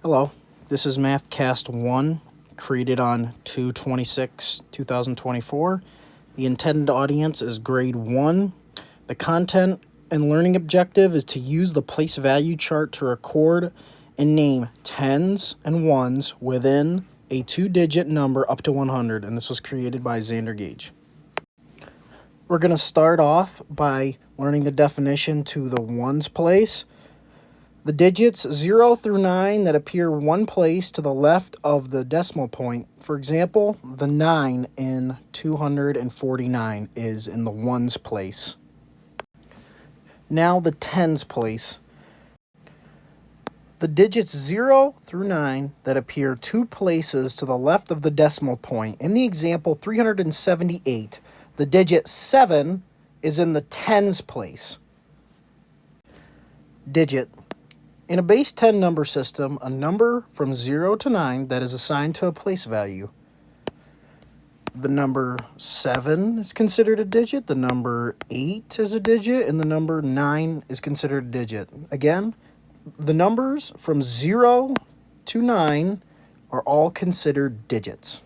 Hello, this is MathCast 1, created on 2/26/2024. The intended audience is grade 1. The content and learning objective is to use the place value chart to record and name tens and ones within a 2-digit number up to 100, and this was created by Xander Gage. We're going to start off by learning the definition to the ones place. The digits 0 through 9 that appear one place to the left of the decimal point. For example, the 9 in 249 is in the ones place. Now the tens place. The digits 0 through 9 that appear two places to the left of the decimal point. In the example 378, the digit 7 is in the tens place. Digit. In a base 10 number system, a number from 0 to 9 that is assigned to a place value. The number 7 is considered a digit, the number 8 is a digit, and the number 9 is considered a digit. Again, the numbers from 0 to 9 are all considered digits.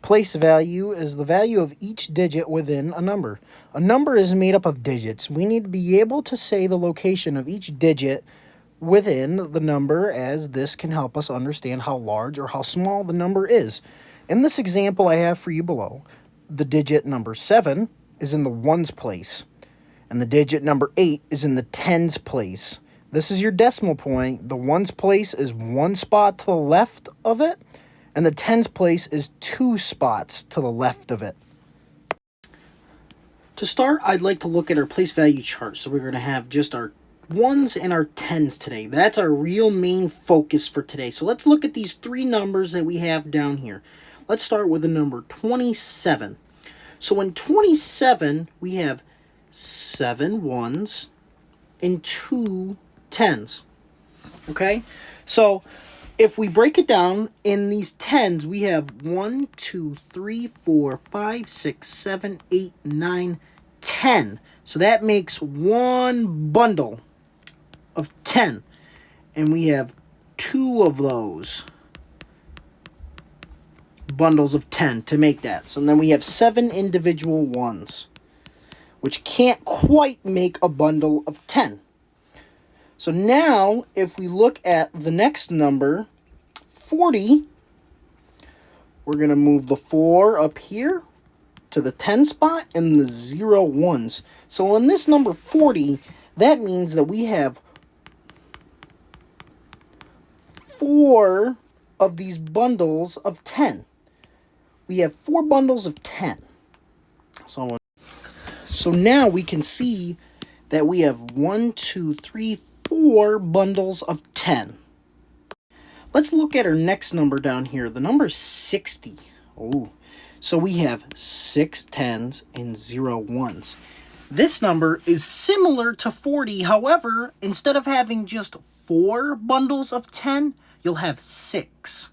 Place value is the value of each digit within a number. A number is made up of digits. We need to be able to say the location of each digit within the number, as this can help us understand how large or how small the number is. In this example I have for you below, the digit number 7 is in the ones place, and the digit number 8 is in the tens place. This is your decimal point. The ones place is one spot to the left of it, and the tens place is two spots to the left of it. To start, I'd like to look at our place value chart. So we're going to have just our ones and our tens today. That's our real main focus for today. So let's look at these three numbers that we have down here. Let's start with the number 27. So in 27, we have 7 ones and 2 tens. Okay? So if we break it down in these tens, we have 1, 2, 3, 4, 5, 6, 7, 8, 9, 10. So that makes one bundle of 10. And we have 2 of those bundles of 10 to make that. So then we have 7 individual ones, which can't quite make a bundle of 10. So now, if we look at the next number, 40, we're going to move the 4 up here to the 10 spot and the 0 ones. So in this number 40, that means that we have 4 of these bundles of 10. We have 4 bundles of 10. So now we can see that we have 1, 2, 3, 4 bundles of 10. Let's look at our next number down here. The number is 60. Oh, so we have 6 tens and 0 ones. This number is similar to 40. However, instead of having just 4 bundles of 10, you'll have 6.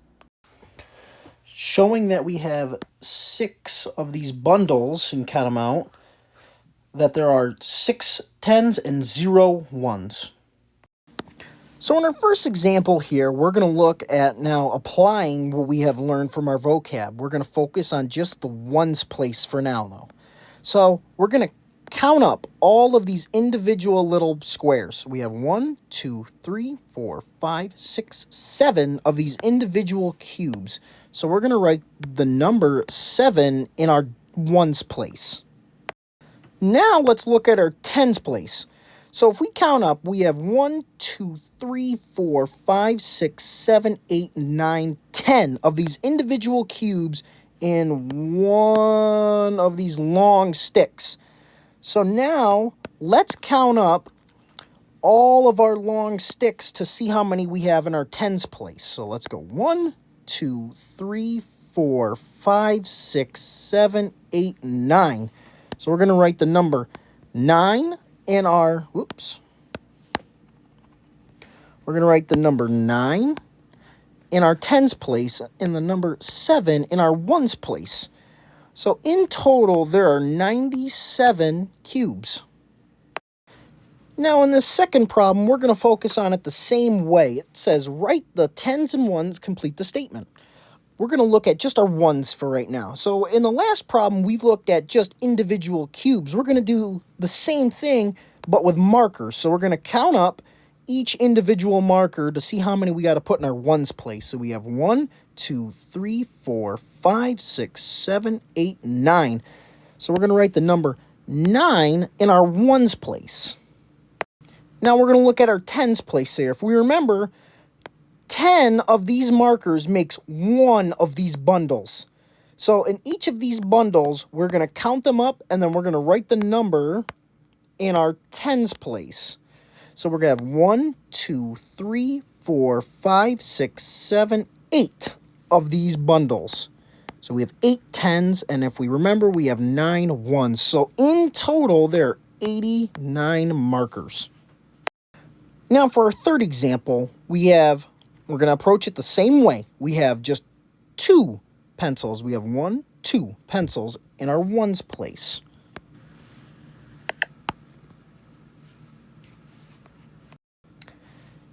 Showing that we have 6 of these bundles, and count them out, that there are 6 tens and 0 ones. So in our first example here, we're going to look at now applying what we have learned from our vocab. We're going to focus on just the ones place for now, though. So we're going to count up all of these individual little squares. We have 1, 2, 3, 4, 5, 6, 7 of these individual cubes. So we're going to write the number 7 in our ones place. Now let's look at our tens place. So if we count up, we have 1, 2, 3, 4, 5, 6, 7, 8, 9, 10 of these individual cubes in one of these long sticks. So now let's count up all of our long sticks to see how many we have in our tens place. So let's go 1, 2, 3, 4, 5, 6, 7, 8, 9. So we're going to write the number 9 in our, we're going to write the number 9 in our tens place and the number 7 in our ones place. So in total, there are 97 cubes. Now in this second problem, we're going to focus on it the same way. It says, write the tens and ones, complete the statement. We're going to look at just our ones for right now. So in the last problem, we've looked at just individual cubes. We're going to do the same thing, but with markers. So we're going to count up each individual marker to see how many we got to put in our ones place. So we have 1, 2, 3, 4, 5, 6, 7, 8, 9. So we're going to write the number 9 in our ones place. Now we're going to look at our tens place here. If we remember, 10 of these markers makes one of these bundles. So in each of these bundles, we're going to count them up, and then we're going to write the number in our tens place. So we're going to have 1, 2, 3, 4, 5, 6, 7, 8 of these bundles. So we have 8 tens, and if we remember, we have 9 ones. So in total, there are 89 markers. Now for our third example, we're going to approach it the same way. We have just 2 pencils. We have 1, 2 pencils in our ones place.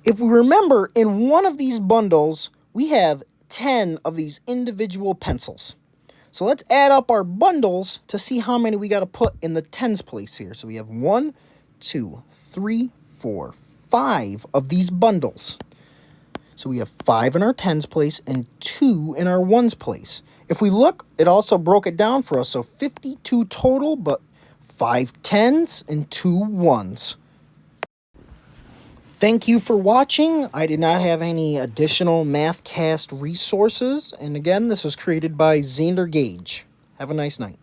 If we remember, in one of these bundles, we have 10 of these individual pencils. So let's add up our bundles to see how many we got to put in the tens place here. So we have 1, 2, 3, 4, 5 of these bundles. So we have 5 in our tens place and 2 in our ones place. If we look, it also broke it down for us. So 52 total, but 5 tens and 2 ones. Thank you for watching. I did not have any additional MathCast resources. And again, this was created by Xander Gage. Have a nice night.